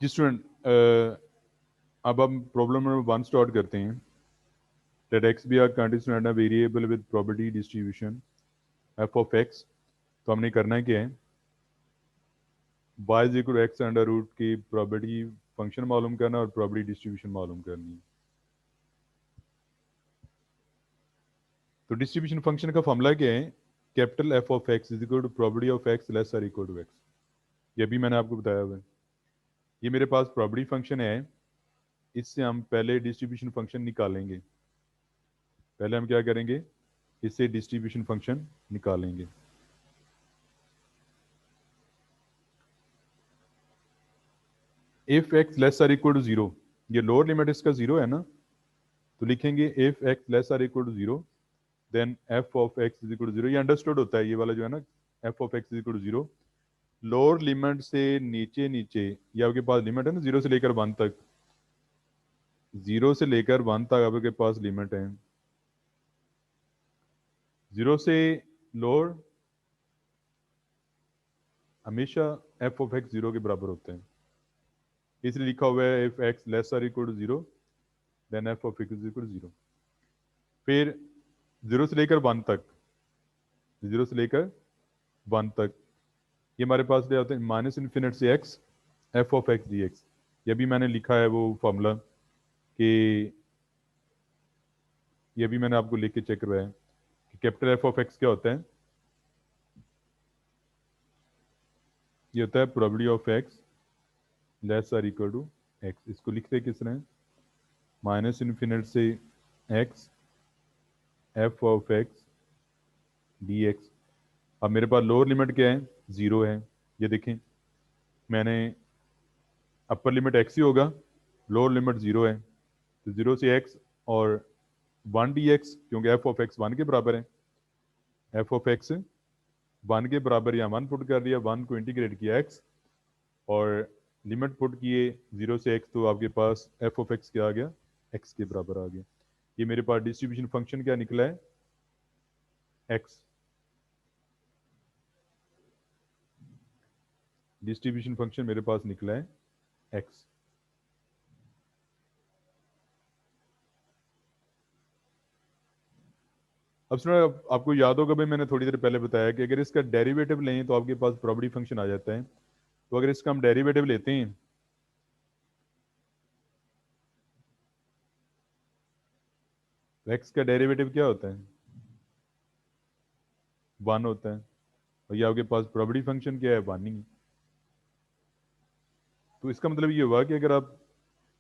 जी student, अब हम problem number 1 start करते हैं। Let x be r continuous random variable with probability distribution f of x. तो हमने करना है क्या है, y is equal x under root की प्रोबेबिलिटी फंक्शन मालूम करना और प्रोबेबिलिटी डिस्ट्रीब्यूशन मालूम करनी है। तो डिस्ट्रीब्यूशन फंक्शन का फॉर्मूला क्या है, capital F of X is equal to probability of X less और इक्वल टू एक्स। ये भी मैंने आपको बताया हुआ है। ये मेरे पास प्रोबेबिलिटी फंक्शन है, इससे हम पहले डिस्ट्रीब्यूशन फंक्शन निकालेंगे। पहले हम क्या करेंगे, इससे डिस्ट्रीब्यूशन फंक्शन निकालेंगे। If X less or equal to zero, ये लोअर लिमिट इसका जीरो है ना, तो लिखेंगे if X less or equal to zero then F of X is equal to zero. ये अंडरस्टूड होता है, ये वाला जो है ना, F of X is equal to zero. Lower limit से नीचे नीचे, ये आपके पास लिमिट है ना, जीरो से लेकर वन तक, जीरो से लेकर वन तक आपके पास लिमिट है। जीरो से लोअर हमेशा एफ ऑफ एक्स जीरो के बराबर होते हैं, इसलिए लिखा हुआ है if X less or equal to zero then F of X is equal to zero. फिर जीरो से लेकर वन तक, जीरो से लेकर वन तक, ये हमारे पास ले आते हैं माइनस इन्फिनिट से X F of X D x. ये भी मैंने लिखा है वो फॉर्मूला कि, ये भी मैंने आपको लिख के चेक करवाया कि कैपिटल एफ ऑफ एक्स क्या होता है। ये होता है probability of X less or equal to X. इसको लिखते किस तरह, माइनस इन्फिनिट से X F of X D X. अब मेरे पास लोअर लिमिट क्या है, जीरो है। ये देखें, मैंने अपर लिमिट एक्स ही होगा, लोअर लिमिट जीरो है, तो जीरो से एक्स और वन डी एक्स, क्योंकि एफ ऑफ एक्स वन के बराबर है। एफ ऑफ एक्स वन के बराबर, या वन पुट कर दिया, वन को इंटीग्रेट किया एक्स और लिमिट पुट किए जीरो से एक्स, तो आपके पास एफ ऑफ एक्स क्या आ गया, एक्स के बराबर आ गया। ये मेरे पास डिस्ट्रीब्यूशन फंक्शन क्या निकला है, एक्स। डिस्ट्रीब्यूशन फंक्शन मेरे पास निकला है एक्स। अब सुनो, आपको याद होगा भाई, मैंने थोड़ी देर पहले बताया कि अगर इसका डेरिवेटिव लें तो आपके पास प्रोबेबिलिटी फंक्शन आ जाता है। तो अगर इसका हम डेरिवेटिव लेते हैं, तो एक्स का डेरिवेटिव क्या होता है, वन होता है। और ये आपके पास प्रोबेबिलिटी फंक्शन क्या है, वन ही। तो इसका मतलब ये हुआ कि अगर आप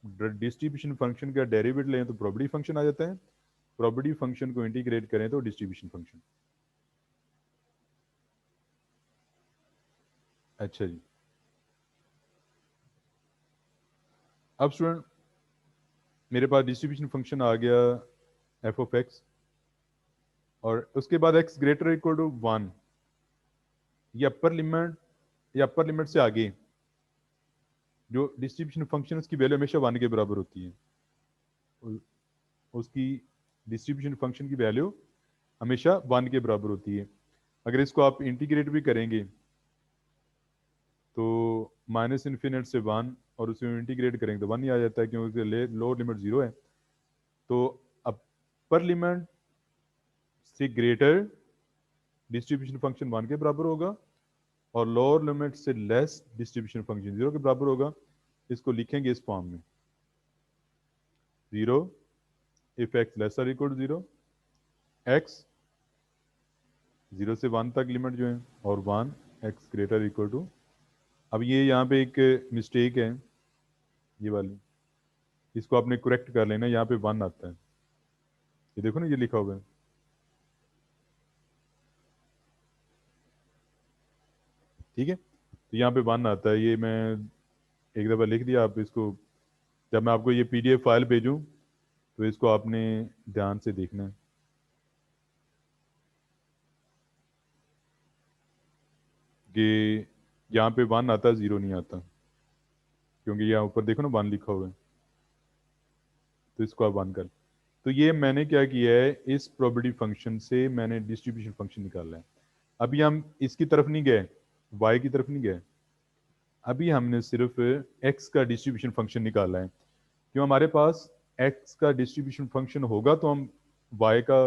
डिस्ट्रीब्यूशन फंक्शन का डेरिवेटिव लें तो प्रोबेबिलिटी फंक्शन आ जाता है, प्रोबेबिलिटी फंक्शन को इंटीग्रेट करें तो डिस्ट्रीब्यूशन फंक्शन। अच्छा जी, अब स्टूडेंट मेरे पास डिस्ट्रीब्यूशन फंक्शन आ गया एफ ऑफ एक्स, और उसके बाद X greater equal to one. ये अपर लिमिट, या अपर लिमिट से आगे जो डिस्ट्रीब्यूशन फंक्शन, उसकी वैल्यू हमेशा वन के बराबर होती है। उसकी डिस्ट्रीब्यूशन फंक्शन की वैल्यू हमेशा वन के बराबर होती है। अगर इसको आप इंटीग्रेट भी करेंगे तो माइनस इन्फिनिट से वन, और उसे इंटीग्रेट करेंगे तो वन ही आ जाता है, क्योंकि लोअर लिमिट जीरो है। तो अपर लिमिट से ग्रेटर डिस्ट्रीब्यूशन फंक्शन वन के बराबर होगा, और लोअर लिमिट से लेस डिस्ट्रीब्यूशन फंक्शन जीरो के बराबर होगा। इसको लिखेंगे इस फॉर्म में, zero if X less or equal to zero, X zero से वन तक लिमिट जो है, और one X greater equal to. अब ये यहाँ पे एक मिस्टेक है, ये वाली, इसको आपने करेक्ट कर लेना। यहाँ पे वन आता है, ये देखो ना, ये लिखा हुआ है, ठीक है। तो यहाँ पे वन आता है, ये मैं एक दफ़ा लिख दिया। आप इसको, जब मैं आपको ये पीडीएफ फाइल भेजूँ तो इसको आपने ध्यान से देखना है कि यहाँ पे वन आता है, ज़ीरो नहीं आता, क्योंकि यहाँ ऊपर देखो ना वन लिखा हुआ है। तो इसको आप वन कर, तो ये मैंने क्या किया है, इस प्रोबेबिलिटी फंक्शन से मैंने डिस्ट्रीब्यूशन फंक्शन निकाला है। अभी हम इसकी तरफ नहीं गए, वाई की तरफ नहीं गए, अभी हमने सिर्फ x का डिस्ट्रीब्यूशन फंक्शन निकाला है। क्यों, हमारे पास x का डिस्ट्रीब्यूशन फंक्शन होगा तो हम y का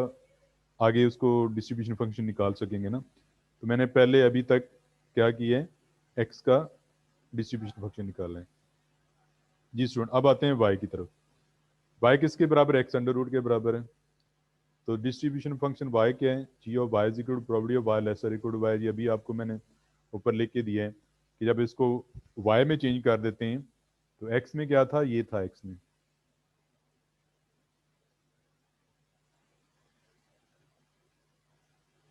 आगे उसको डिस्ट्रीब्यूशन फंक्शन निकाल सकेंगे ना। तो मैंने पहले अभी तक क्या किया है, x का डिस्ट्रीब्यूशन फंक्शन निकाला है। जी स्टूडेंट, अब आते हैं y की तरफ। y किसके बराबर है, x अंडर रूट के बराबर है। तो डिस्ट्रीब्यूशन फंक्शन y क्या है, G of y is equal to probability of y lesser equal to y। ये अभी आपको मैंने ऊपर लिख के दिया है कि जब इसको y में चेंज कर देते हैं तो x में क्या था, ये था x में।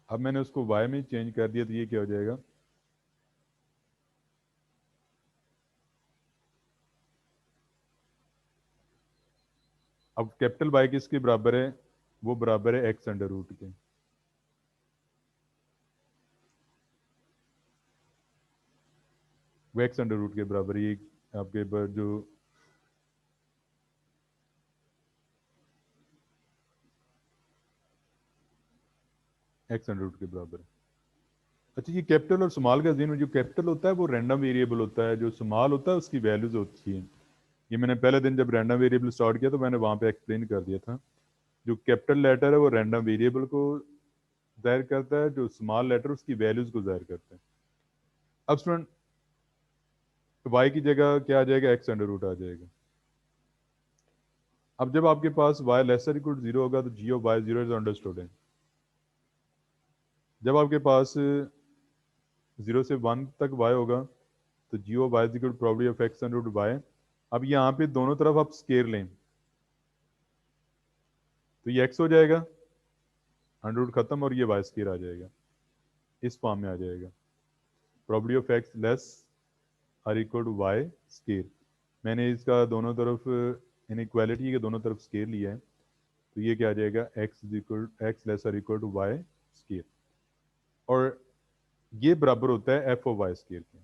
अब मैंने उसको y में चेंज कर दिया तो ये क्या हो जाएगा, अब कैपिटल Y किसके बराबर है, वो बराबर है x अंडर रूट के। वो x अंडर रूट के बराबर, ये आपके पर जो x अंडर रूट के बराबर है। अच्छा, ये कैपिटल और स्मॉल का दिन में, जो कैपिटल होता है वो रैंडम वेरिएबल होता है, जो स्मॉल होता है उसकी वैल्यूज होती है। ये मैंने पहले दिन जब रैंडम वेरिएबल स्टार्ट किया तो मैंने वहां पे एक्सप्लेन कर दिया था। जो कैपिटल लेटर है वो रैंडम वेरिएबल को जाहिर करता है, जो स्मॉल लेटर उसकी वैल्यूज को जाहिर करता है। अब स्टूडेंट, y की जगह क्या आ जाएगा, x अंडर रूट आ जाएगा। अब जब आपके पास y lesser equal to zero होगा तो g of y zero is understood है। जब आपके पास जीरो से वन तक y होगा तो g of y is equal to probability of x under root y। अब यहाँ पे दोनों तरफ आप स्केयर लें तो ये x हो जाएगा, अंडर रूट खत्म, और ये y स्केयर आ जाएगा, इस फॉर्म में आ जाएगा। Probability of x less or equal to y square. मैंने इसका दोनों तरफ इनइक्वालिटी के दोनों तरफ स्केयर लिया है तो ये क्या आ जाएगा, x equal x less or equal to y square. और ये बराबर होता है एफ ऑफ वाई स्केयर के।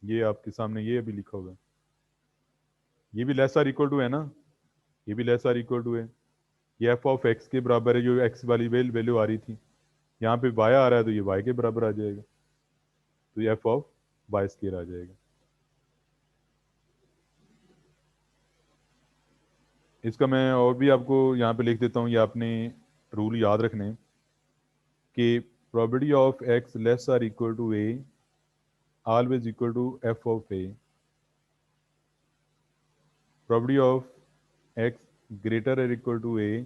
ये आपके सामने ये अभी लिखा होगा, ये भी लेस आर इक्वल टू है ना, ये भी लेस आर इक्वल टू है। ये एफ ऑफ एक्स के बराबर है, जो एक्स वाली वैल्यू आ रही थी, यहाँ पे वाई आ रहा है तो ये वाई के बराबर आ जाएगा, तो ये एफ ऑफ वाई स्केयर आ जाएगा। इसका मैं और भी आपको यहाँ पे लिख देता हूँ, ये आपने रूल याद रखने हैं कि probability of X less or equal to A always equal to F of A. Probability of X greater और equal to A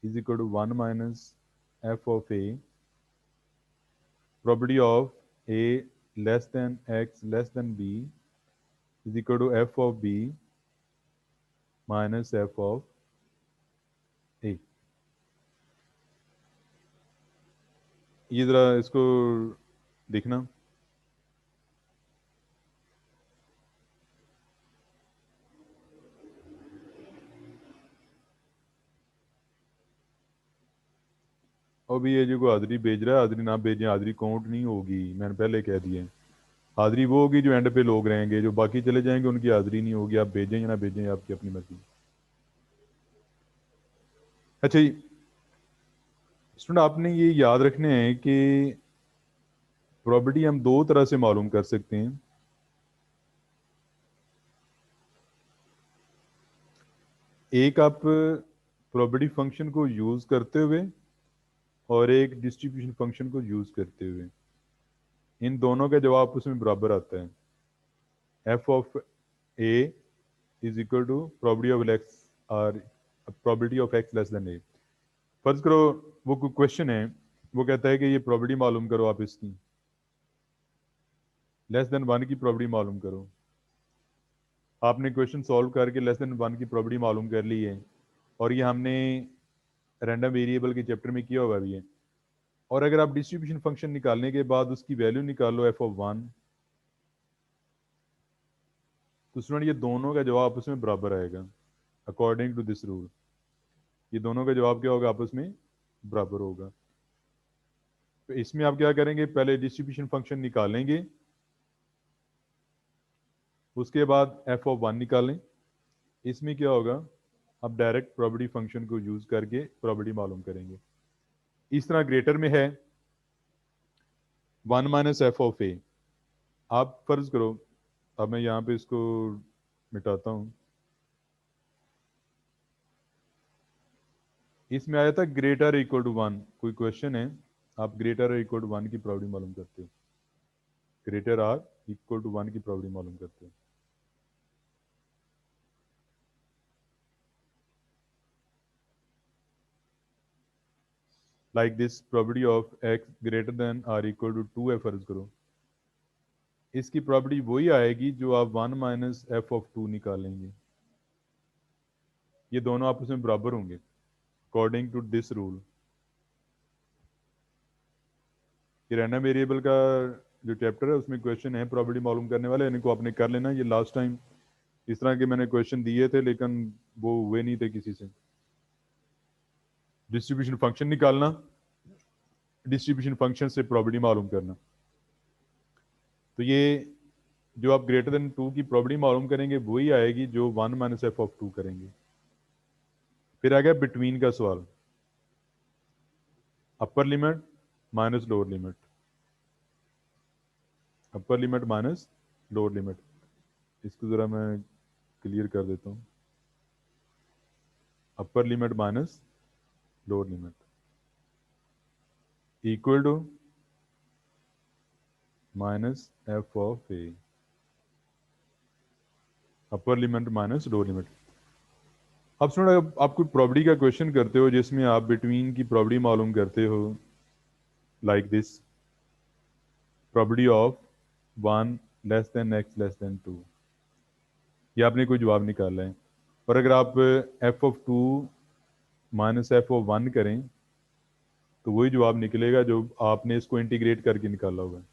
is equal to 1 minus f of a. Probability of a less than x less than b is equal to f of b minus f of a. ये जरा इसको देखना, और भी ये जो हाजिरी भेज रहा है, हाजिरी ना भेजें, हाजिरी काउंट नहीं होगी, मैंने पहले कह दिया है। हाजिरी वो होगी जो एंड पे लोग रहेंगे, जो बाकी चले जाएंगे उनकी हाजिरी नहीं होगी। आप भेजें या ना भेजें, आपकी अपनी मर्जी। अच्छा जी स्टूडेंट, आपने ये याद रखने हैं कि प्रोबेबिलिटी हम दो तरह से मालूम कर सकते हैं। एक आप प्रोबेबिलिटी फंक्शन को यूज करते हुए और एक डिस्ट्रीब्यूशन फंक्शन को यूज करते हुए, इन दोनों का जवाब उसमें बराबर आता है। F of A is equal to probability of X और probability of X less than A. फर्ज करो वो कोई क्वेश्चन है, वो कहता है कि ये प्रोबेबिलिटी मालूम करो, आप इसकी लेस देन वन की प्रोबेबिलिटी मालूम करो। आपने क्वेश्चन सॉल्व करके लेस देन वन की प्रोबेबिलिटी मालूम कर ली है, और ये हमने रैंडम वेरिएबल के चैप्टर में किया हुआ भी है। और अगर आप डिस्ट्रीब्यूशन फंक्शन निकालने के बाद उसकी वैल्यू निकालो एफ ऑफ वन, तो स्टूडेंट ये दोनों का जवाब आपस में बराबर आएगा अकॉर्डिंग टू दिस रूल। ये दोनों का जवाब क्या होगा, आपस में बराबर होगा। तो इसमें आप क्या करेंगे, पहले डिस्ट्रीब्यूशन फंक्शन निकालेंगे, उसके बाद एफ ऑफ वन निकालें। इसमें क्या होगा, आप डायरेक्ट प्रोबेबिलिटी फंक्शन को यूज करके प्रोबेबिलिटी मालूम करेंगे। इस तरह ग्रेटर में है वन माइनस एफ ऑफ ए, आप फर्ज करो, अब मैं यहाँ पे इसको मिटाता हूँ, इसमें आया था ग्रेटर इक्वल टू 1, कोई क्वेश्चन है, आप ग्रेटर इक्वल टू 1 की प्रॉपर्टी मालूम करते हो, ग्रेटर आर इक्वल टू 1 की प्रॉपर्टी मालूम करते हो। Like this property of X greater than or equal to 2 है फर्ज करो, इसकी प्रॉपर्टी वही आएगी जो आप 1 माइनस एफ ऑफ 2 निकालेंगे, ये दोनों आपस में बराबर होंगे अकॉर्डिंग टू दिस रूल। ये रैंडम वेरिएबल का जो चैप्टर है उसमें क्वेश्चन है प्रॉपर्टी मालूम करने वाले, इनको आपने कर लेना। ये लास्ट टाइम इस तरह के मैंने क्वेश्चन दिए थे लेकिन वो हुए नहीं थे किसी से। डिस्ट्रीब्यूशन फंक्शन निकालना, डिस्ट्रीब्यूशन फंक्शन से प्रॉपर्टी मालूम करना। तो ये जो आप ग्रेटर देन 2 की प्रॉपर्टी मालूम करेंगे वही आएगी जो 1 माइनस एफ ऑफ 2 करेंगे। फिर आ गया बिटवीन का सवाल, upper limit minus lower limit, upper limit minus lower limit. इसको जरा मैं क्लियर कर देता हूँ, upper limit minus lower limit equal to minus F of A, upper limit minus lower limit. अब सुनो, आप कोई प्रॉपर्टी का क्वेश्चन करते हो जिसमें आप बिटवीन की प्रॉपर्टी मालूम करते हो, like this property of 1 less than X less then 2, ये आपने कोई जवाब निकाला है। और अगर आप F of 2 minus F of 1 करें तो वही जवाब निकलेगा जो आपने इसको इंटीग्रेट करके निकाला हुआ है।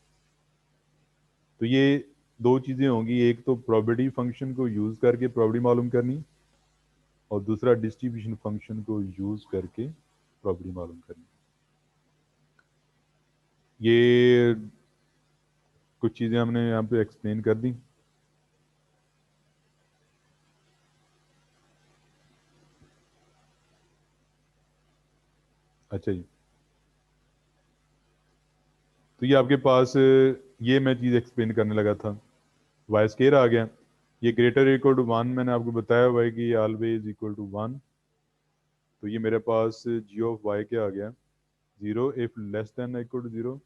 तो ये दो चीज़ें होंगी, एक तो प्रॉपर्टी फंक्शन को यूज़ करके प्रॉपर्टी मालूम करनी, और दूसरा डिस्ट्रीब्यूशन फंक्शन को यूज़ करके प्रॉपर्टी मालूम करनी। ये कुछ चीज़ें हमने यहाँ पे एक्सप्लेन कर दी। अच्छा जी, तो ये आपके पास ये मैं चीज़ एक्सप्लेन करने लगा था, वाई स्केयर आ गया। ये ग्रेटर इक्वल टू 1 मैंने आपको बताया हुआ है कि ऑलवेज इक्वल टू 1। तो ये मेरे पास जी ऑफ वाई क्या आ गया, 0 if less than equal to 0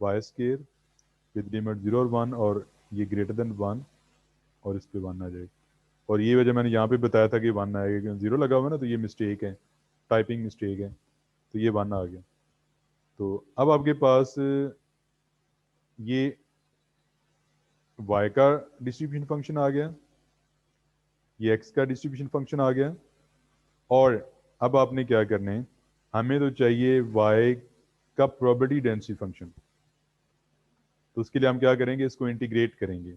Y square with limit 0 और 1, और ये ग्रेटर देन 1 और इस पे 1 आ जाएगा। और ये वजह मैंने यहाँ पे बताया था कि 1 आएगा, क्योंकि 0 लगा हुआ ना, तो ये मिस्टेक है, टाइपिंग मिस्टेक है, तो ये 1 आ गया। तो अब आपके पास ये y का डिस्ट्रीब्यूशन फंक्शन आ गया, ये x का डिस्ट्रीब्यूशन फंक्शन आ गया, और अब आपने क्या करना है, हमें तो चाहिए y का प्रोबेबिलिटी डेंसिटी फंक्शन। तो उसके लिए हम क्या करेंगे, इसको इंटीग्रेट करेंगे।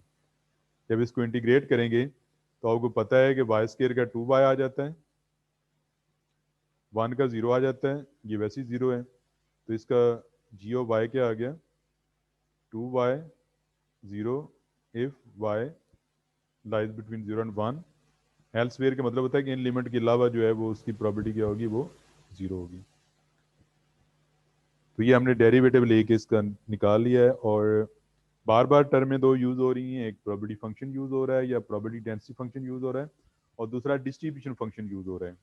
जब इसको इंटीग्रेट करेंगे तो आपको पता है कि वाई स्केयर का 2y आ जाता है, 1 का 0 आ जाता है, ये वैसे ही 0 है, तो इसका जी ओ वाई क्या आ गया, 2y 0 if y lies between 0 and 1। Elsewhere का मतलब होता है कि इन लिमिट के अलावा जो है वो उसकी प्रॉपर्टी क्या होगी, वो 0 होगी। तो ये हमने डेरिवेटिव लेके इसका निकाल लिया है, और बार बार टर्में दो यूज हो रही हैं, एक प्रॉपर्टी फंक्शन यूज हो रहा है या प्रॉपर्टी डेंसिटी फंक्शन यूज हो रहा है, और दूसरा डिस्ट्रीब्यूशन फंक्शन यूज हो रहा है।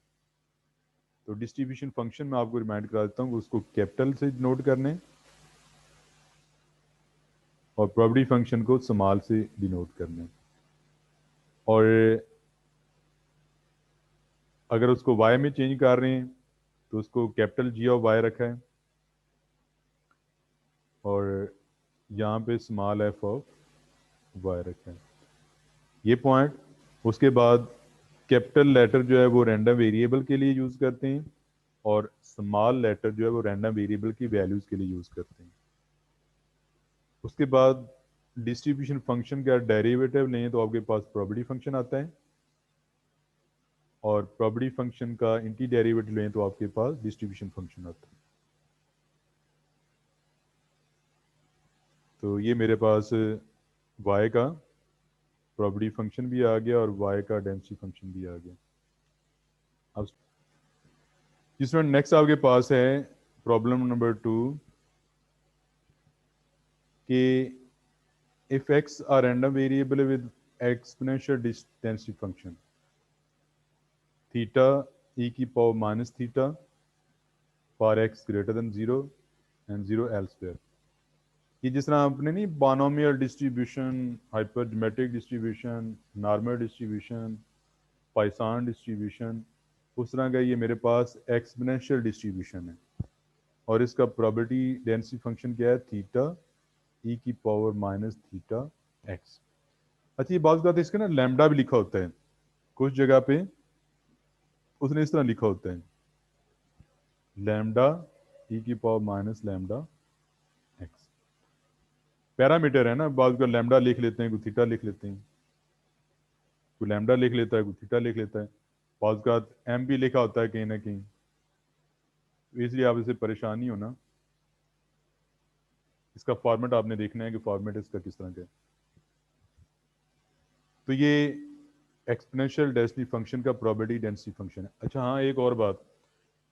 तो डिस्ट्रीब्यूशन फंक्शन में आपको रिमाइंड करा देता हूँ, उसको कैपिटल से नोट करने, और प्रॉपर्टी फंक्शन को स्मॉल से डिनोट करने। और अगर उसको वाई में चेंज कर रहे हैं तो उसको कैपिटल जी ऑफ वाई रखा है, और यहाँ पे स्मॉल एफ ऑफ वाई रखा है, ये पॉइंट। उसके बाद कैपिटल लेटर जो है वो रैंडम वेरिएबल के लिए यूज़ करते हैं, और स्मॉल लेटर जो है वो रैंडम वेरिएबल की वैल्यूज़ के लिए यूज़ करते हैं। उसके बाद डिस्ट्रीब्यूशन फंक्शन का डेरिवेटिव लें तो आपके पास प्रॉपर्टी फंक्शन आता है, और प्रॉपर्टी फंक्शन का इंटी डेरिवेटिव लें तो आपके पास डिस्ट्रीब्यूशन फंक्शन आता है। तो ये मेरे पास y का प्रॉपर्टी फंक्शन भी आ गया और y का डेंसिटी फंक्शन भी आ गया। अब जिसमें नेक्स्ट आपके पास है प्रॉब्लम नंबर 2 कि if x are random variable with exponential density function theta e की power minus theta for x greater than 0 and 0 elsewhere। ये जिस तरह आपने नहीं binomial distribution, hypergeometric distribution, normal distribution, Poisson distribution, उस तरह का ये मेरे पास एक्सपोनेंशियल डिस्ट्रीब्यूशन है और इसका प्रोबेबिलिटी डेंसिटी फंक्शन क्या है थीटा ई की पावर माइनस थीटा एक्स। अच्छा ये बात है इसका ना लैम्डा भी लिखा होता है कुछ जगह पे, उसने इस तरह लिखा होता है लैम्डा ई की power minus lambda x. Parameter है ना, बाद का लैम्डा लिख लेते हैं, कोई थीटा लिख लेते हैं, कोई लैम्डा लिख लेता है, कोई थीटा लिख लेता है, बाद का एम भी लिखा होता है कहीं ना कहीं, इसलिए आप इसे परेशान नहीं होना। इसका फॉर्मेट आपने देखना है कि फॉर्मेट इसका किस तरह का है। तो ये एक्सपोनेंशियल डेंसिटी फंक्शन का प्रोबेबिलिटी डेंसिटी फंक्शन है। अच्छा हाँ एक और बात,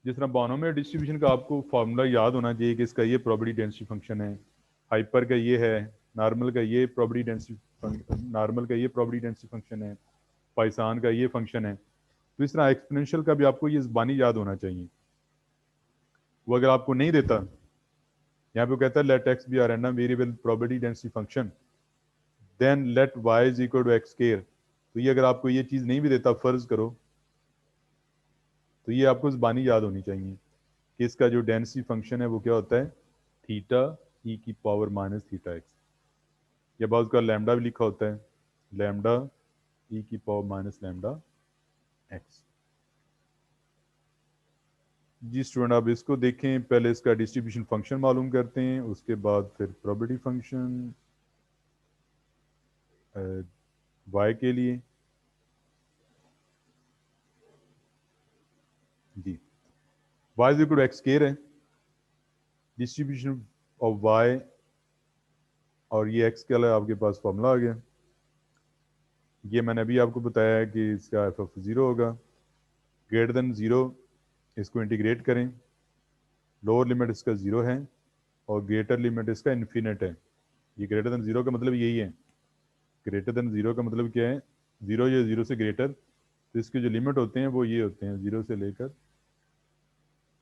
जिस तरह बानोमियल डिस्ट्रीब्यूशन का आपको फार्मूला याद होना चाहिए कि इसका ये प्रोबेबिलिटी डेंसिटी फंक्शन है, हाइपर का ये है, नॉर्मल का ये प्रोबेबिलिटी डेंसिटी, नॉर्मल का ये प्रोबेबिलिटी डेंसिटी फंक्शन है, पाइसान का ये फंक्शन है। तो इस तरह एक्सपोनेंशियल का भी आपको ये ज़बानी याद होना चाहिए। वो अगर आपको नहीं देता, यहाँ पे कहता है let x be R random variable probability density function then let Y is equal to X square. तो ये अगर आपको ये चीज़ नहीं भी देता, फर्ज करो, तो ये आपको ज़बानी याद होनी चाहिए कि इसका जो डेंसिटी फंक्शन है वो क्या होता है थीटा ई की पावर माइनस थीटा एक्स, या बाद उसका लैम्डा भी लिखा होता है लैम्डा ई की पावर माइनस लैम्डा एक्स। जी स्टूडेंट आप इसको देखें, पहले इसका डिस्ट्रीब्यूशन फंक्शन मालूम करते हैं, उसके बाद फिर प्रोबेबिलिटी फंक्शन वाई के लिए। G Y is equal to X square है डिस्ट्रीब्यूशन ऑफ वाई, और ये एक्स के अलावा आपके पास फॉर्मूला आ गया। ये मैंने अभी आपको बताया है कि इसका एफ ऑफ ज़ीरो होगा ग्रेटर देन ज़ीरो, इसको इंटीग्रेट करें, लोअर लिमिट इसका ज़ीरो है और ग्रेटर लिमिट इसका इन्फिनिट है। ये ग्रेटर देन ज़ीरो का मतलब यही है, ग्रेटर देन ज़ीरो का मतलब क्या है ज़ीरो या ज़ीरो से ग्रेटर, तो इसके जो लिमिट होते हैं वो ये होते हैं ज़ीरो से लेकर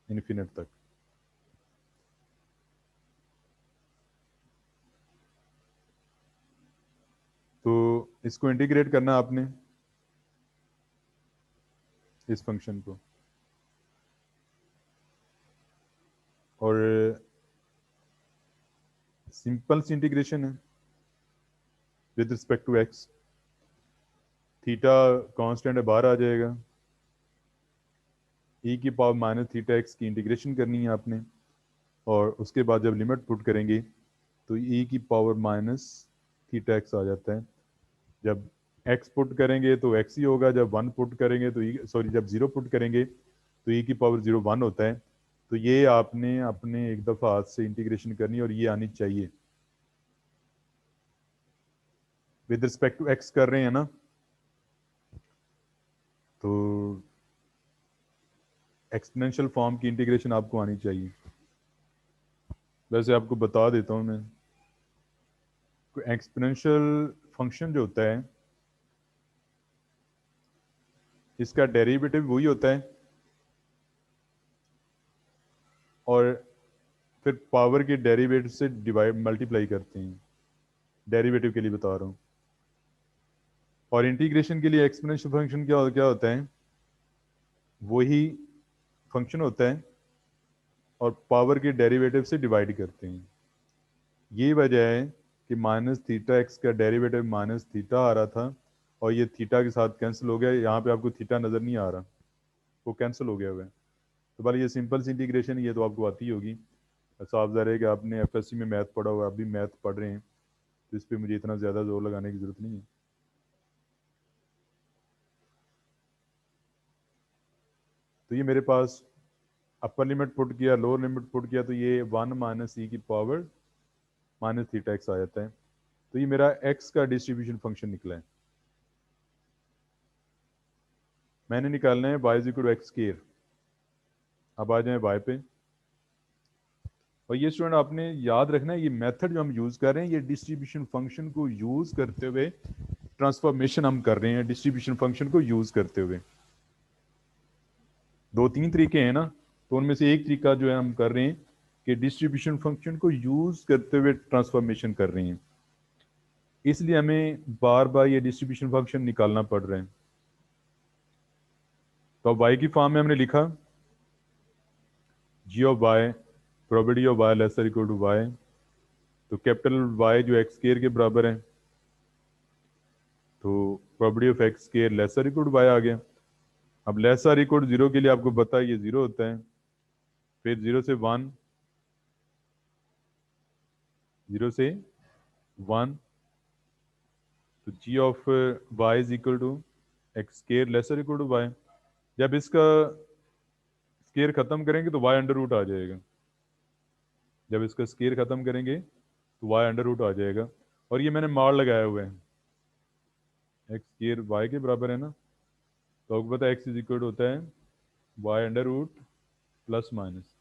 इन्फिनिट तक। तो इसको इंटीग्रेट करना आपने इस फंक्शन को, और सिंपल सी इंटीग्रेशन है with respect to X, theta constant है बाहर आ जाएगा, ई की पावर माइनस थीटा एक्स की इंटीग्रेशन करनी है आपने, और उसके बाद जब लिमिट पुट करेंगे तो ई की पावर माइनस थीटा एक्स आ जाता है। जब एक्स पुट करेंगे तो एक्स ही होगा, जब वन पुट करेंगे तो सॉरी जब ज़ीरो पुट करेंगे तो ई की पावर ज़ीरो वन होता है। तो ये आपने अपने एक दफ़ा हाथ से इंटीग्रेशन करनी और ये आनी चाहिए। विद रिस्पेक्ट टू एक्स कर रहे हैं ना, तो एक्सपोनेंशियल फॉर्म की इंटीग्रेशन आपको आनी चाहिए। वैसे आपको बता देता हूँ मैं, एक्सपोनेंशियल फंक्शन जो होता है इसका डेरिवेटिव वही होता है, और फिर पावर के डेरिवेटिव से डिवाइड मल्टीप्लाई करते हैं, डेरिवेटिव के लिए बता रहा हूँ। और इंटीग्रेशन के लिए एक्सपोनेंशियल फंक्शन क्या क्या होता है, वही फंक्शन होता है और पावर के डेरिवेटिव से डिवाइड करते हैं। ये वजह है कि माइनस थीटा एक्स का डेरिवेटिव माइनस थीटा आ रहा था और ये थीटा के साथ कैंसिल हो गया, यहाँ पे आपको थीटा नज़र नहीं आ रहा, वो कैंसिल हो गया हुआ है। तो भले ये सिंपल सी इंटीग्रेशन ये तो आपको आती होगी, साफ ज़ाहिर है कि आपने एफएससी में मैथ पढ़ा हुआ, आप भी मैथ पढ़ रहे हैं, तो इस पर मुझे इतना ज़्यादा जोर लगाने की ज़रूरत नहीं है। तो ये मेरे पास अपर लिमिट पुट किया, लोअर लिमिट पुट किया, तो ये वन माइनस ई की पावर माइनस थीटा एक्स आ जाता है। तो ये मेरा एक्स का डिस्ट्रीब्यूशन फंक्शन निकला है। मैंने निकालना है Y is equal to X square. अब आ जाए वाई पे, और ये स्टूडेंट आपने याद रखना है, ये मेथड जो हम यूज़ कर रहे हैं ये डिस्ट्रीब्यूशन फंक्शन को यूज़ करते हुए ट्रांसफॉर्मेशन हम कर रहे हैं, डिस्ट्रीब्यूशन फंक्शन को यूज़ करते हुए। दो तीन तरीके हैं ना, तो उनमें से एक तरीका जो है हम कर रहे हैं कि डिस्ट्रीब्यूशन फंक्शन को यूज़ करते हुए ट्रांसफॉर्मेशन कर रहे हैं, इसलिए हमें बार बार ये डिस्ट्रीब्यूशन फंक्शन निकालना पड़ रहा है। तो अब वाई की फॉर्म में हमने लिखा G of Y, probability of Y less equal to Y, तो कैपिटल वाई जो एक्स स्क्वायर के बराबर है, तो probability of X square less equal to Y आ गया। अब लेस इक्वल टू जीरो के लिए आपको पता है ये जीरो होता है, फिर जीरो से वन, जीरो से वन, तो G of Y is equal to X square less equal to Y. जब इसका स्क्वायर खत्म करेंगे तो वाई अंडर रूट आ जाएगा, जब इसका स्क्वायर खत्म करेंगे तो वाई अंडर रूट आ जाएगा। और ये मैंने मार लगाया हुआ है, एक्स स्क्वायर वाई के बराबर है ना, तो आपको पता है एक्स इज इक्वल होता है Y under root plus minus,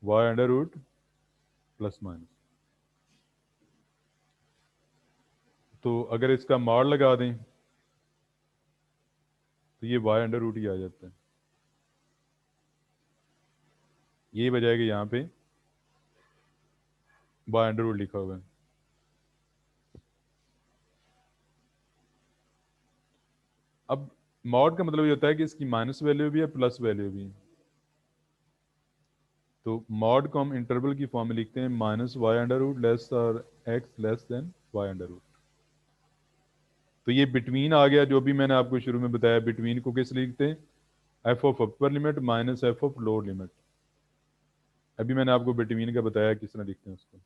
Y under root plus minus. तो अगर इसका मार लगा दें तो ये वाई अंडर रूट ही आ जाता है, ये बजाएगा यहाँ पे वाई अंडर रूट लिखा हुआ है। अब मॉड का मतलब ये होता है कि इसकी माइनस वैल्यू भी है प्लस वैल्यू भी है, तो मॉड को हम इंटरवल की फॉर्म में लिखते हैं minus Y under root less और X less than Y under root. तो ये बिटवीन आ गया, जो भी मैंने आपको शुरू में बताया, बिटवीन को किस लिखते हैं, F of upper limit minus F of lower limit. अभी मैंने आपको बिटवीन का बताया किस तरह लिखते हैं उसको,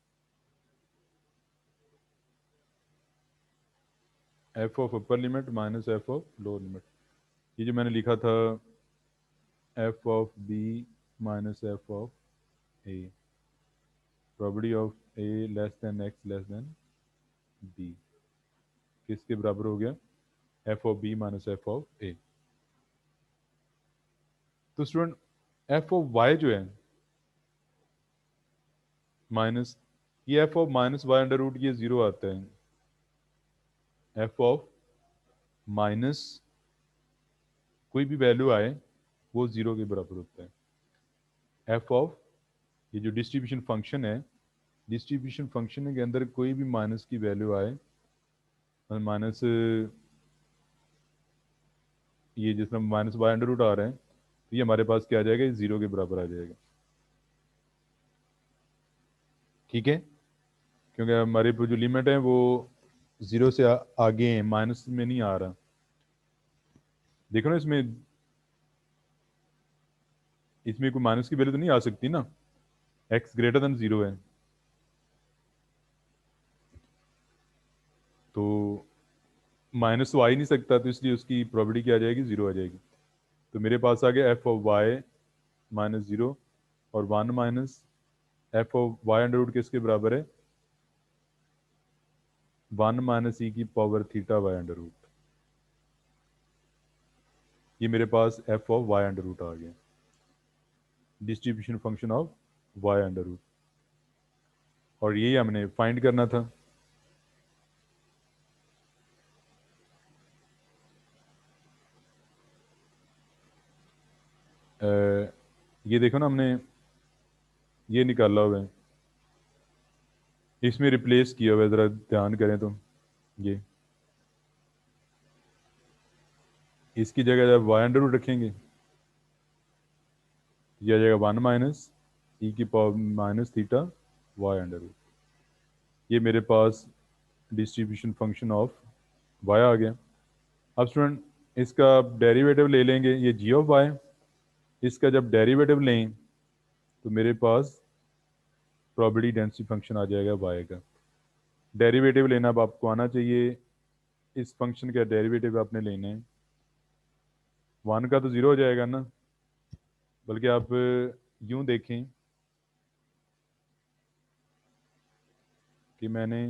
F of upper limit minus F of lower limit. ये जो मैंने लिखा था F of B minus F of A, probability of A less than X less than B किसके बराबर हो गया, F of B minus F of A. तो स्टूडेंट एफ ऑफ वाई जो है माइनस, ये F of minus Y under root ये zero आता है, एफ ऑफ माइनस कोई भी वैल्यू आए वो जीरो के बराबर होता है। एफ ऑफ ये जो डिस्ट्रीब्यूशन फंक्शन है, डिस्ट्रीब्यूशन फंक्शन के अंदर कोई भी माइनस की वैल्यू आए, माइनस ये जिसमें माइनस वाई अंडर रूट आ रहा है, तो ये हमारे पास क्या आ जाएगा, ये जीरो के बराबर आ जाएगा। ठीक है, क्योंकि हमारे जो लिमिट है वो जीरो से आगे है, माइनस में नहीं आ रहा। देखो ना इसमें, इसमें कोई माइनस की वैल्यू तो नहीं आ सकती ना, एक्स ग्रेटर देन जीरो है, तो माइनस तो आ ही नहीं सकता, तो इसलिए उसकी प्रोबेबिलिटी क्या आ जाएगी, जीरो आ जाएगी। तो मेरे पास आ गया F of Y minus zero, और one minus F of Y under root किसके बराबर है, वन माइनस ई की power theta Y under root. ये मेरे पास F of Y under root आ गया, distribution function of Y under root, और यही हमने फाइंड करना था। ये देखो ना, हमने ये निकाला हुआ है, इसमें रिप्लेस किया हुआ है, ज़रा ध्यान करें तो ये इसकी जगह जब वाई अंडर रूट रखेंगे, यह आ जाएगा वन माइनस ई की power minus theta Y under root. ये मेरे पास डिस्ट्रीब्यूशन फंक्शन ऑफ वाई आ गया। अब स्टूडेंट इसका डेरिवेटिव ले लेंगे, ये जी ऑफ वाई, इसका जब डेरिवेटिव लें तो मेरे पास प्रोबेबिलिटी डेंसिटी फंक्शन आ जाएगा वाई का। डेरिवेटिव लेना अब आपको आना चाहिए, इस फंक्शन का डेरिवेटिव आपने लेना है, वन का तो ज़ीरो हो जाएगा ना, बल्कि आप यूं देखें कि मैंने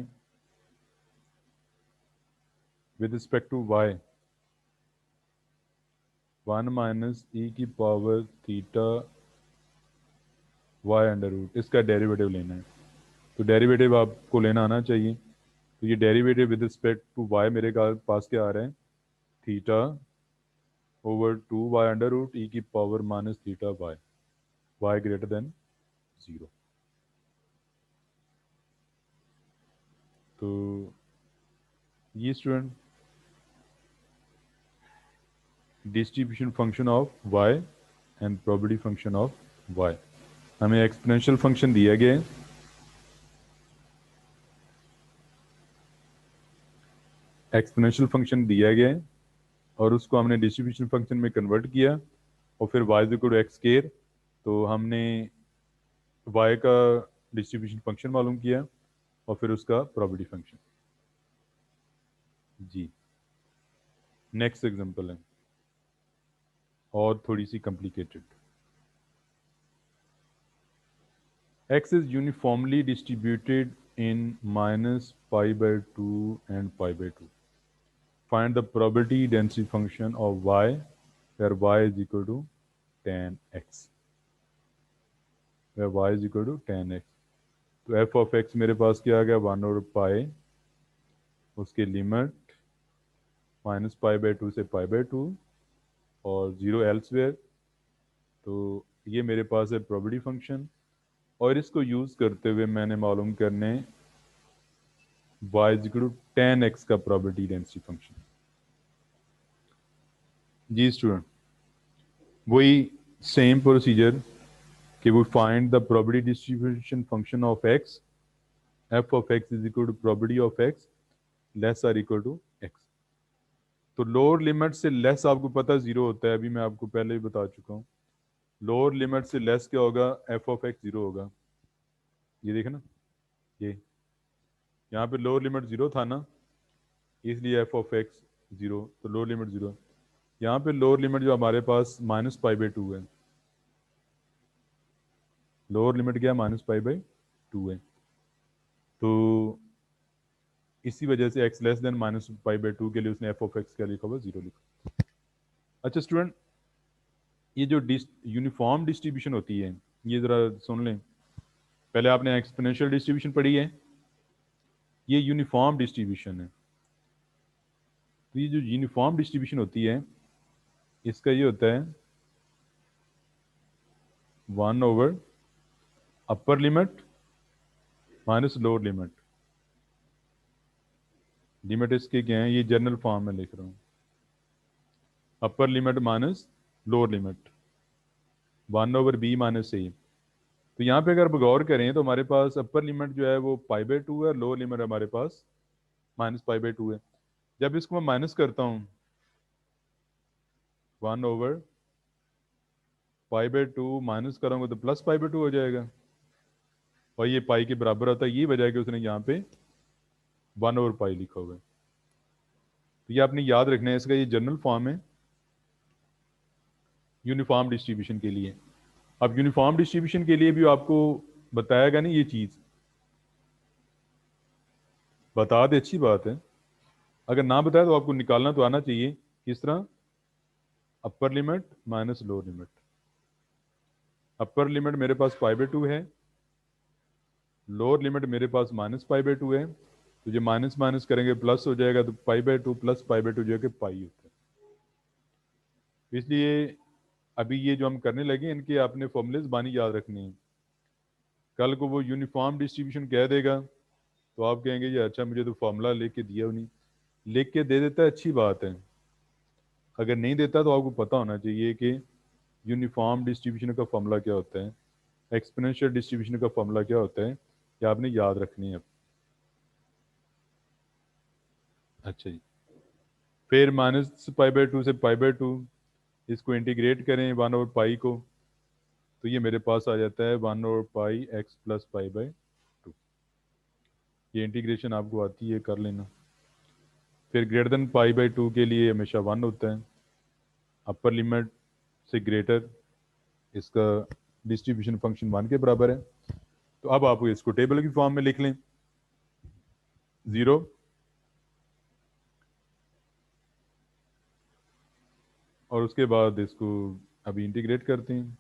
with respect to Y one minus E की power theta Y under root, इसका डेरिवेटिव लेना है। तो डेरिवेटिव आपको लेना आना चाहिए। तो ये derivative with respect to Y मेरे पास क्या आ रहा है, theta over 2 Y under root E की power minus theta Y, Y greater than 0। तो ये student distribution function of Y and probability function of Y. हमें एक्सपोनेंशियल फंक्शन दिया गया है, एक्सपोनेंशियल फंक्शन दिया गया है और उसको हमने डिस्ट्रीब्यूशन फंक्शन में कन्वर्ट किया और फिर Y is equal to X square. तो हमने वाई का डिस्ट्रीब्यूशन फंक्शन मालूम किया और फिर उसका प्रोबेबिलिटी फंक्शन। जी, नेक्स्ट एग्जांपल है और थोड़ी सी complicated. x is uniformly distributed in minus pi by 2 and pi by 2. Find the probability density function of y where y is equal to tan x, where y is equal to tan x। तो f of x मेरे पास क्या आ गया, 1 over पाई, उसके limit minus pi by 2 से pi by 2 और 0 elsewhere. तो ये मेरे पास है प्रोबेबिलिटी फंक्शन और इसको यूज़ करते हुए मैंने मालूम करने y is equal to tan x का प्रोबेबिलिटी डेंसिटी फंक्शन। जी स्टूडेंट, वही सेम प्रोसीजर कि वो find the probability distribution function of x, f of x is equal to probability of x less or equal to x। तो lower limit से less आपको पता zero होता है, अभी मैं आपको पहले ही बता चुका हूँ। लोअर लिमिट से लेस क्या होगा, f of x जीरो होगा। ये देखे ना, ये यहाँ पे लोअर लिमिट जीरो था ना, इसलिए f of x जीरो, तो लोअर लिमिट जीरो। यहाँ पे लोअर लिमिट जो हमारे पास माइनस पाई बाई 2 है, लोअर लिमिट क्या माइनस पाई बाई 2 है। तो इसी वजह से x less than minus pi by 2 के लिए उसने f of x क्या लिखा हुआ, जीरो लिखा। अच्छा स्टूडेंट, ये जो यूनिफॉर्म डिस्ट्रीब्यूशन होती है, ये ज़रा सुन लें। पहले आपने एक्सपोनेंशियल डिस्ट्रीब्यूशन पढ़ी है, ये यूनिफॉर्म डिस्ट्रीब्यूशन है। तो ये जो यूनिफॉर्म डिस्ट्रीब्यूशन होती है, इसका ये होता है 1 ओवर अपर limit minus lower limit. Limit इसके क्या है, ये जनरल फॉर्म में लिख रहा हूँ, upper limit minus lower limit 1 over B minus A. तो यहाँ पे अगर आप गौर करें तो हमारे पास अपर लिमिट जो है वो पाई बाई 2 है और लोअर लिमिट हमारे पास माइनस पाई बाई 2 है। जब इसको मैं माइनस करता हूँ 1 ओवर पाई बाई 2 माइनस करूँगा तो प्लस पाई बाई 2 हो जाएगा और ये पाई के बराबर होता है। ये वजह है कि उसने यहाँ पे 1 ओवर पाई लिखा हुआ है। तो ये आपने याद रखना है, इसका ये जनरल फॉर्म है यूनिफॉर्म डिस्ट्रीब्यूशन के लिए। अब यूनिफॉर्म डिस्ट्रीब्यूशन के लिए भी आपको बताएगा नहीं, ये चीज़ बता दे अच्छी बात है, अगर ना बताए तो आपको निकालना तो आना चाहिए। किस तरह, अपर limit minus lower limit. Upper limit मेरे पास पाई बाई 2 है, लोअर लिमिट मेरे पास माइनस पाई बाई 2 है। तो जो माइनस माइनस करेंगे प्लस हो जाएगा, तो pi by 2 plus pi by 2 जो है कि पाई होता है। इसलिए अभी ये जो हम करने लगे इनके आपने फॉर्मूलेज बानी याद रखनी है। कल को वो यूनिफॉर्म डिस्ट्रीब्यूशन कह देगा तो आप कहेंगे ये अच्छा मुझे तो फॉर्मूला लेके दिया नहीं, लिख के दे देता है अच्छी बात है, अगर नहीं देता तो आपको पता होना चाहिए कि यूनिफॉर्म डिस्ट्रीब्यूशन का फॉर्मूला क्या होता है, एक्सपोनेंशियल डिस्ट्रीब्यूशन का फॉर्मूला क्या होता है, ये आपने याद रखनी है। अच्छा जी, फिर माइनस पाई बाई 2 से पाई बाई 2, इसको इंटीग्रेट करें 1 ओवर पाई को, तो ये मेरे पास आ जाता है 1 over pi x plus pi by 2। ये इंटीग्रेशन आपको आती है, कर लेना। फिर ग्रेटर देन पाई बाई 2 के लिए हमेशा 1 होता है, अपर लिमिट से ग्रेटर, इसका डिस्ट्रीब्यूशन फंक्शन 1 के बराबर है। तो अब आप इसको टेबल की फॉर्म में लिख लें, 0 और उसके बाद इसको अभी इंटीग्रेट करते हैं।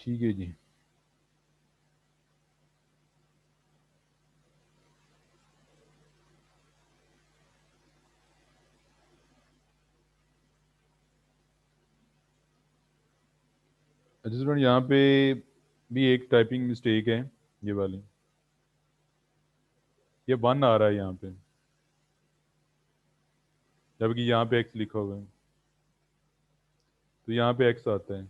ठीक है जी। अच्छा स्टूडेंट, यहाँ पे भी एक टाइपिंग मिस्टेक है, ये वाली, ये 1 आ रहा है यहाँ पे, जबकि यहाँ पे x लिखा हुआ है, तो यहाँ पे x आता है,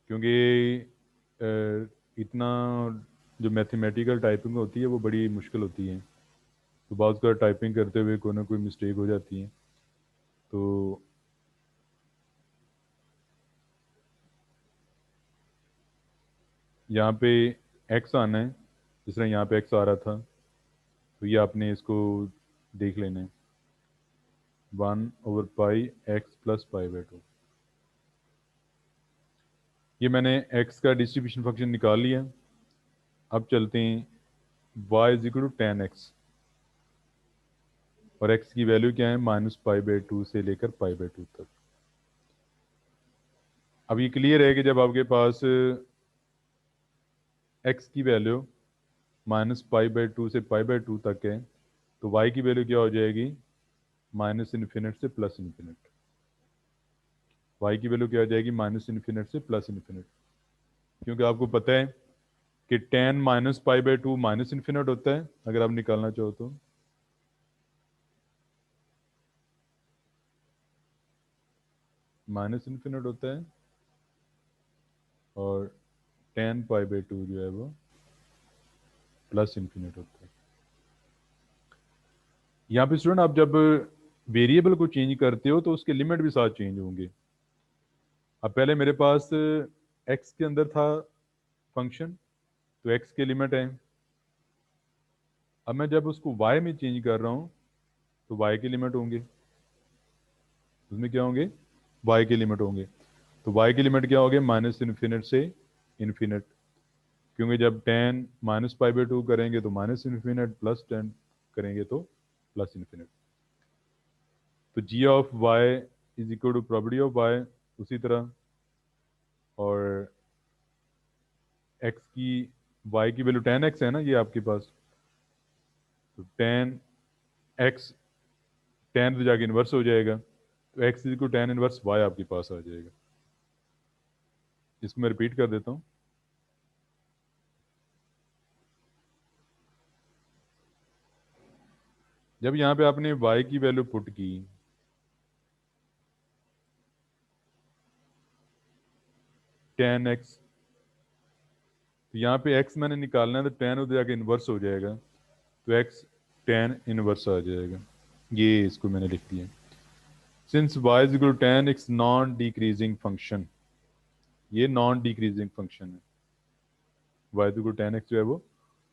क्योंकि इतना जो मैथमेटिकल टाइपिंग होती है वो बड़ी मुश्किल होती है, तो बाज़ का टाइपिंग करते हुए कोई ना कोई मिस्टेक हो जाती है। तो यहाँ पे x आना है, जिस तरह यहाँ पे x आ रहा था, तो ये आपने इसको देख लेना है, 1/पाई x प्लस पाई/2। ये मैंने x का डिस्ट्रीब्यूशन फंक्शन निकाल लिया। अब चलते हैं y is equal to 10x, और x की वैल्यू क्या है, -पाई/2 से लेकर पाई/2 तक। अब ये क्लियर है कि जब आपके पास x की वैल्यू -पाई/2 से पाई/2 तक है, तो y की वैल्यू क्या हो जाएगी, -इन्फिनिट से प्लस इन्फिनिट। y की वैल्यू क्या हो जाएगी, -इन्फिनिट से प्लस इन्फिनिट, क्योंकि आपको पता है कि tan -पाई/2 माइनस इन्फिनिट होता है, अगर आप निकालना चाहो तो। माइनस इन्फिनिट होता है, और tan पाई/2 जो है वो प्लस इन्फिनिट होता है। यहाँ पे स्टूडेंट, आप जब वेरिएबल को चेंज करते हो तो उसके लिमिट भी साथ चेंज होंगे। अब पहले मेरे पास x के अंदर था फंक्शन, तो x के लिमिट है। अब मैं जब उसको y में चेंज कर रहा हूँ तो y के लिमिट होंगे, उसमें क्या होंगे, y के लिमिट होंगे। तो y की लिमिट क्या होगी, -इन्फिनिट से इन्फिनिट, क्योंकि जब tan -पाई/2 करेंगे तो माइनस इन्फिनिट, प्लस 10 करेंगे तो प्लस इन्फिनिट। तो g of y is equal to property of y, उसी तरह, और x की, y की वैल्यू tan x है ना, ये आपके पास, तो tan x, tan तो जाके इन्वर्स हो जाएगा, तो x is equal tan inverse y आपके पास आ जाएगा। इसको मैं रिपीट कर देता हूँ। जब यहाँ पे आपने y की वैल्यू पुट की, tan x, तो यहाँ पे x मैंने निकालना है, तो tan उधर जाके इन्वर्स हो जाएगा, तो x tan इनवर्स आ जाएगा। ये इसको मैंने लिख दिया। Since y is equal to tan x non decreasing function, ये नॉन डिक्रीजिंग फंक्शन है, y is equal to tan x जो है वो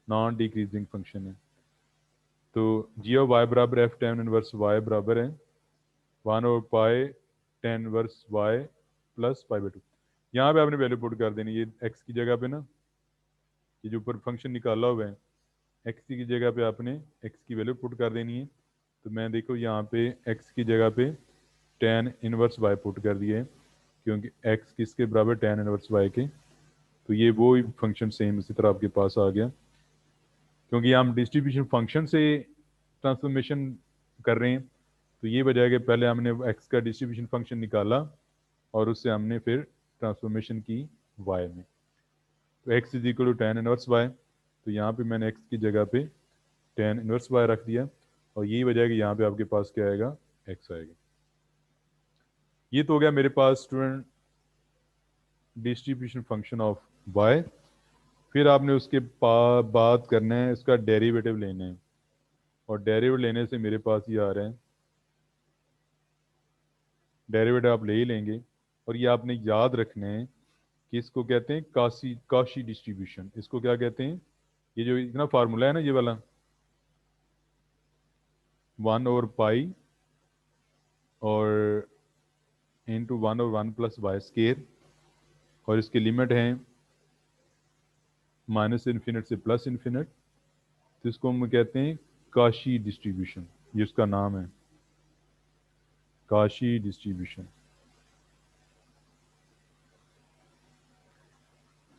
नॉन डिक्रीजिंग फंक्शन है। तो जी ऑफ y बराबर f tan इनवर्स y बराबर है 1/पाई tan इनवर्स y प्लस पाई/2। यहाँ पे आपने वैल्यू पुट कर देनी, ये x की जगह पे ना, ये जो ऊपर फंक्शन निकाला हुआ है, x की जगह पे आपने x की वैल्यू पुट कर देनी है। तो मैं देखो यहाँ पे x की जगह पे tan इनवर्स y पुट कर दिए, क्योंकि x किसके बराबर, tan इनवर्स y के, तो ये वो फंक्शन सेम इसी तरह आपके पास आ गया। क्योंकि हम डिस्ट्रीब्यूशन फंक्शन से ट्रांसफॉर्मेशन कर रहे हैं, तो ये वजह है कि पहले हमने x का डिस्ट्रीब्यूशन फंक्शन निकाला और उससे हमने फिर ट्रांसफॉर्मेशन की y में। तो x is equal to tan inverse y, तो यहाँ पे मैंने x की जगह पे tan इनवर्स y रख दिया, और यही वजह है कि यहाँ पे आपके पास क्या आएगा, x आएगा। ये तो हो गया मेरे पास student distribution function of y। फिर आपने उसके बाद करना है, इसका डेरिवेटिव लेना है, और डेरिवेटिव लेने से मेरे पास ये आ रहा है, डेरिवेटिव आप ले ही लेंगे, और ये आपने याद रखना है कि इसको कहते हैं काशी डिस्ट्रीब्यूशन। इसको क्या कहते हैं, ये जो इतना फार्मूला है ना, ये वाला 1/पाई और इंटू 1/1 प्लस वाई स्केयर, और इसकी लिमिट है -इन्फिनिट से प्लस इन्फिनिट, तो इसको हम कहते हैं काशी डिस्ट्रीब्यूशन, ये उसका नाम है, काशी डिस्ट्रीब्यूशन।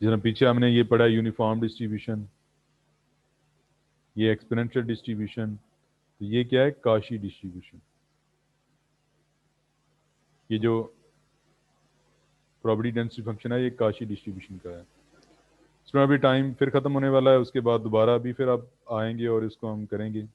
जिस पीछे हमने ये पढ़ा यूनिफॉर्म डिस्ट्रीब्यूशन, ये एक्सपोनेंशियल डिस्ट्रीब्यूशन, तो ये क्या है, काशी डिस्ट्रीब्यूशन। ये जो प्रॉपर्टी डेंसिटी फंक्शन है ये काशी डिस्ट्रीब्यूशन का है। इसमें अभी टाइम फिर ख़त्म होने वाला है, उसके बाद दोबारा भी फिर आप आएंगे और इसको हम करेंगे।